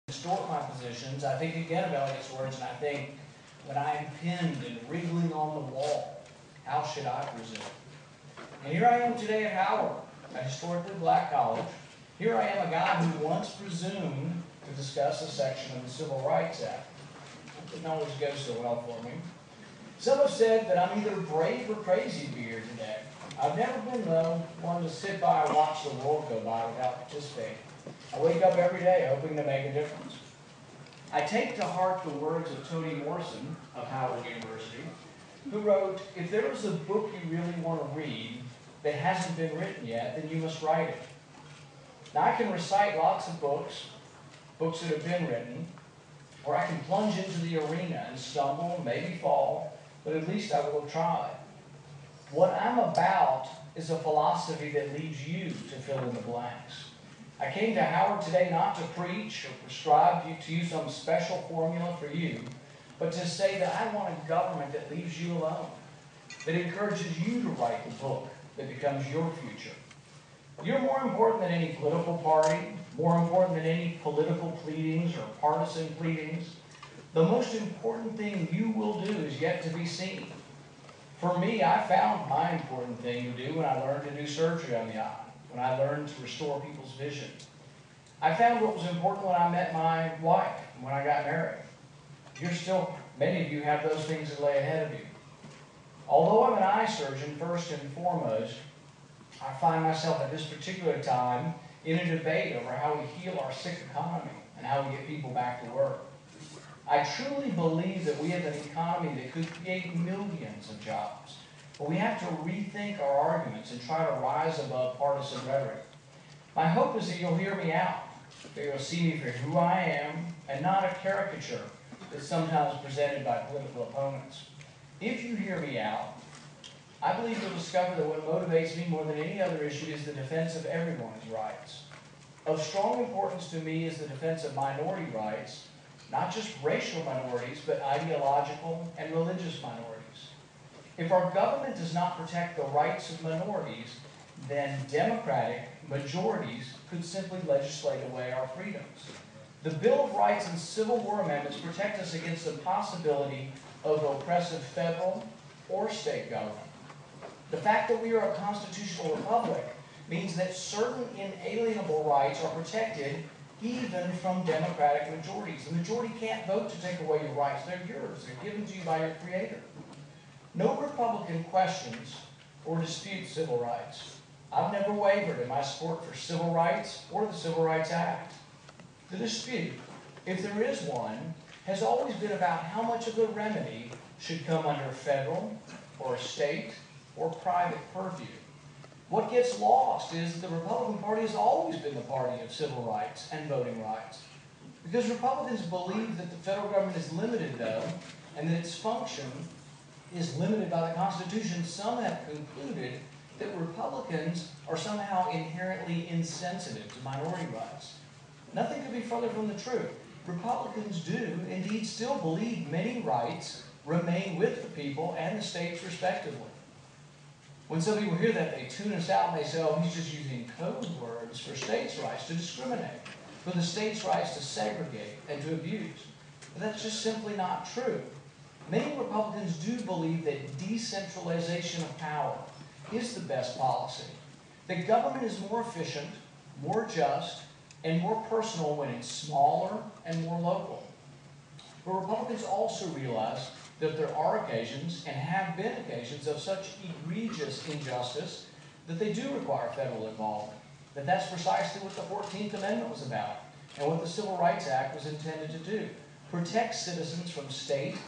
distort my positions. I think again of Eliot's words, and I think, when I am pinned and wriggling on the wall, how should I presume? And here I am today at Howard, a historically black college. Here I am, a guy who once presumed to discuss a section of the Civil Rights Act. It didn't always go so well for me. Some have said that I'm either brave or crazy to be here today. I've never been, though, one to sit by and watch the world go by without participating. I wake up every day hoping to make a difference. I take to heart the words of Toni Morrison of Howard University, who wrote, "If there is a book you really want to read that hasn't been written yet, then you must write it." Now, I can recite lots of books that have been written, or I can plunge into the arena and stumble, maybe fall, but at least I will have tried. What I'm about is a philosophy that leaves you to fill in the blanks. I came to Howard today not to preach or prescribe to you some special formula for you, but to say that I want a government that leaves you alone, that encourages you to write the book that becomes your future. You're more important than any political party, more important than any political pleadings or partisan pleadings. The most important thing you will do is yet to be seen. For me, I found my important thing to do when I learned to do surgery on the eye, when I learned to restore people's vision. I found what was important when I met my wife and when I got married. Many of you have those things that lay ahead of you. Although I'm an eye surgeon first and foremost, I find myself at this particular time in a debate over how we heal our sick economy and how we get people back to work. I truly believe that we have an economy that could create millions of jobs, but we have to rethink our arguments and try to rise above partisan rhetoric. My hope is that you'll hear me out, that you'll see me for who I am and not a caricature that's sometimes presented by political opponents. If you hear me out, I believe you'll discover that what motivates me more than any other issue is the defense of everyone's rights. Of strong importance to me is the defense of minority rights, not just racial minorities, but ideological and religious minorities. If our government does not protect the rights of minorities, then democratic majorities could simply legislate away our freedoms. The Bill of Rights and Civil War amendments protect us against the possibility of oppressive federal or state government. The fact that we are a constitutional republic means that certain inalienable rights are protected even from democratic majorities. The majority can't vote to take away your rights. They're yours. They're given to you by your Creator. No Republican questions or disputes civil rights. I've never wavered in my support for civil rights or the Civil Rights Act. The dispute, if there is one, has always been about how much of the remedy should come under federal or state or private purview. What gets lost is that the Republican Party has always been the party of civil rights and voting rights. Because Republicans believe that the federal government is limited, though, and that its function is limited by the Constitution, some have concluded that Republicans are somehow inherently insensitive to minority rights. Nothing could be further from the truth. Republicans do indeed still believe many rights remain with the people and the states respectively. When some people hear that, they tune us out and they say, "Oh, he's just using code words for states' rights to discriminate, for the states' rights to segregate and to abuse." But that's just simply not true. Many Republicans do believe that decentralization of power is the best policy. That government is more efficient, more just, and more personal when it's smaller and more local. But Republicans also realize that there are occasions, and have been occasions, of such egregious injustice that they do require federal involvement. That's precisely what the 14th Amendment was about, and what the Civil Rights Act was intended to do: protect citizens from state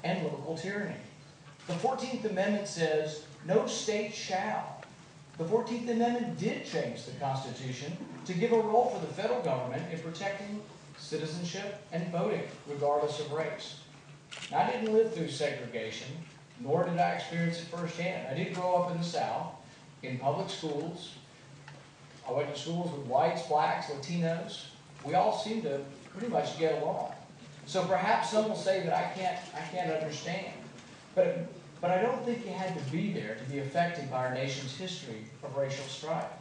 and local tyranny. The 14th Amendment says, "No state shall." The 14th Amendment did change the Constitution to give a role for the federal government in protecting citizenship and voting, regardless of race. Now, I didn't live through segregation, nor did I experience it firsthand. I did grow up in the South, in public schools. I went to schools with whites, blacks, Latinos. We all seemed to pretty much get along. So perhaps some will say that I can't understand. But I don't think you had to be there to be affected by our nation's history of racial strife.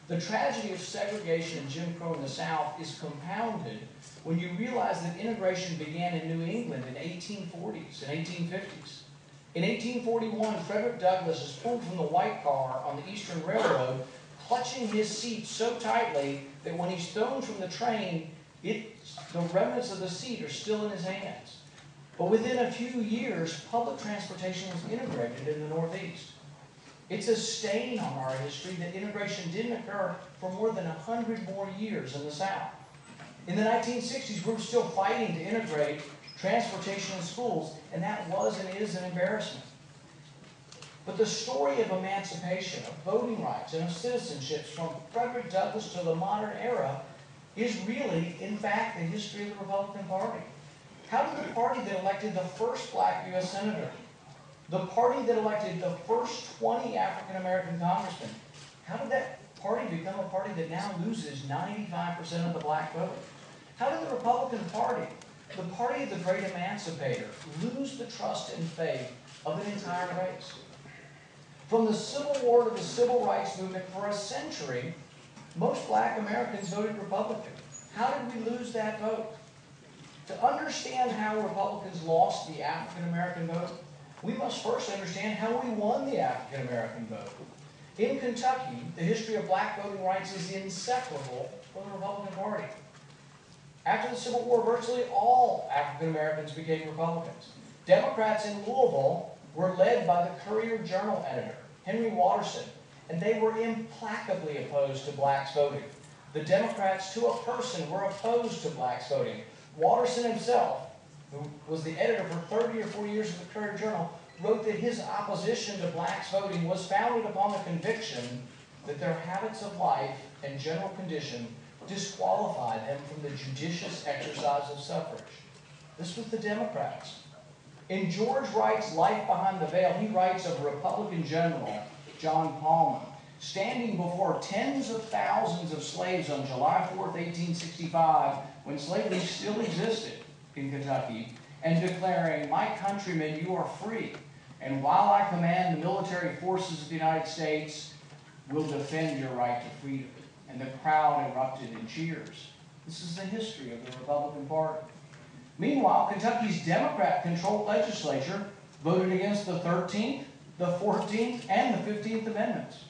The tragedy of segregation and Jim Crow in the South is compounded when you realize that integration began in New England in 1840s and 1850s. In 1841, Frederick Douglass is pulled from the white car on the Eastern Railroad, clutching his seat so tightly that when he's thrown from the train, the remnants of the seat are still in his hands. But within a few years, public transportation was integrated in the Northeast. It's a stain on our history that integration didn't occur for more than 100 more years in the South. In the 1960s, we were still fighting to integrate transportation and schools, and that was and is an embarrassment. But the story of emancipation, of voting rights, and of citizenships from Frederick Douglass to the modern era is really, in fact, the history of the Republican Party. How did the party that elected the first black U.S. senator, the party that elected the first 20 African-American congressmen, how did that party become a party that now loses 95% of the black vote? How did the Republican Party, the party of the great emancipator, lose the trust and faith of an entire race? From the Civil War to the Civil Rights Movement, for a century, most black Americans voted Republican. How did we lose that vote? To understand how Republicans lost the African-American vote, we must first understand how we won the African-American vote. In Kentucky, the history of black voting rights is inseparable from the Republican Party. After the Civil War, virtually all African-Americans became Republicans. Democrats in Louisville were led by the Courier-Journal editor, Henry Watterson, and they were implacably opposed to blacks voting. The Democrats, to a person, were opposed to blacks voting. Watterson himself, who was the editor for 30 or 40 years of the Courier-Journal, wrote that his opposition to blacks voting was founded upon the conviction that their habits of life and general condition disqualified them from the judicious exercise of suffrage. This was the Democrats. In George Wright's Life Behind the Veil, he writes of Republican General John Palmer standing before tens of thousands of slaves on July 4th, 1865, when slavery still existed in Kentucky, and declaring, "My countrymen, you are free, and while I command the military forces of the United States, will defend your right to freedom." And the crowd erupted in cheers. This is the history of the Republican Party. Meanwhile, Kentucky's Democrat-controlled legislature voted against the 13th, the 14th, and the 15th Amendments.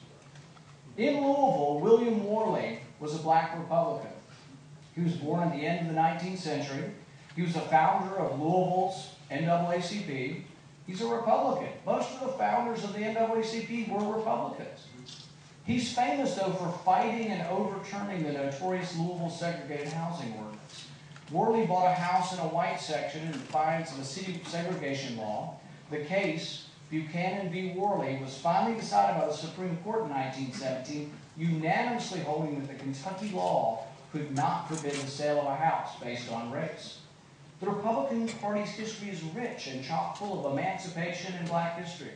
In Louisville, William Worley was a black Republican. He was born at the end of the 19th century. He was the founder of Louisville's NAACP. He's a Republican. Most of the founders of the NAACP were Republicans. He's famous, though, for fighting and overturning the notorious Louisville segregated housing ordinance. Worley bought a house in a white section in defiance of the city segregation law. The case, Buchanan v. Worley, was finally decided by the Supreme Court in 1917, unanimously holding that the Kentucky law could not forbid the sale of a house based on race. The Republican Party's history is rich and chock full of emancipation and black history.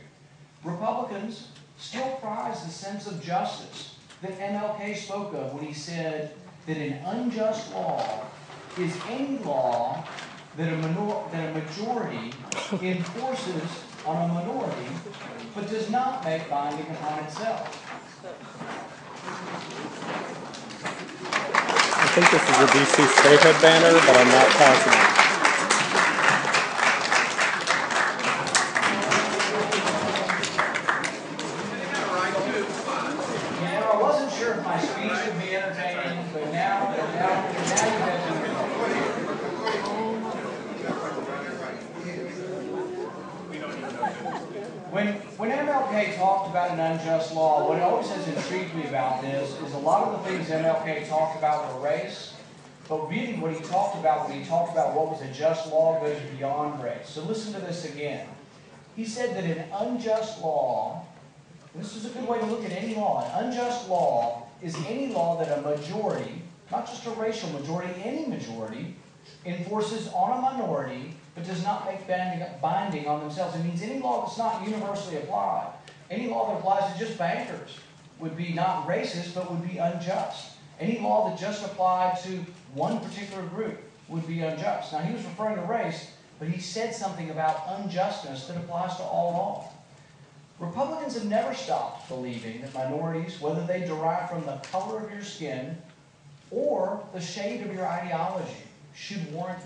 Republicans still prize the sense of justice that MLK spoke of when he said that an unjust law is any law that a majority enforces on a minority, but does not make binding upon itself. I think this is a DC statehood banner, but I'm not positive. I wasn't sure if my speech would be entertaining, but now you guys are. When MLK talked about an unjust law, what always has intrigued me about this is a lot of the things MLK talked about were race, but really what he talked about when he talked about what was a just law goes beyond race. So listen to this again. He said that an unjust law, and this is a good way to look at any law, an unjust law is any law that a majority, not just a racial majority, any majority, enforces on a minority, but does not make binding on themselves. It means any law that's not universally applied. Any law that applies to just bankers would be not racist, but would be unjust. Any law that just applied to one particular group would be unjust. Now, he was referring to race, but he said something about unjustness that applies to all law. Republicans have never stopped believing that minorities, whether they derive from the color of your skin or the shade of your ideology, should warrant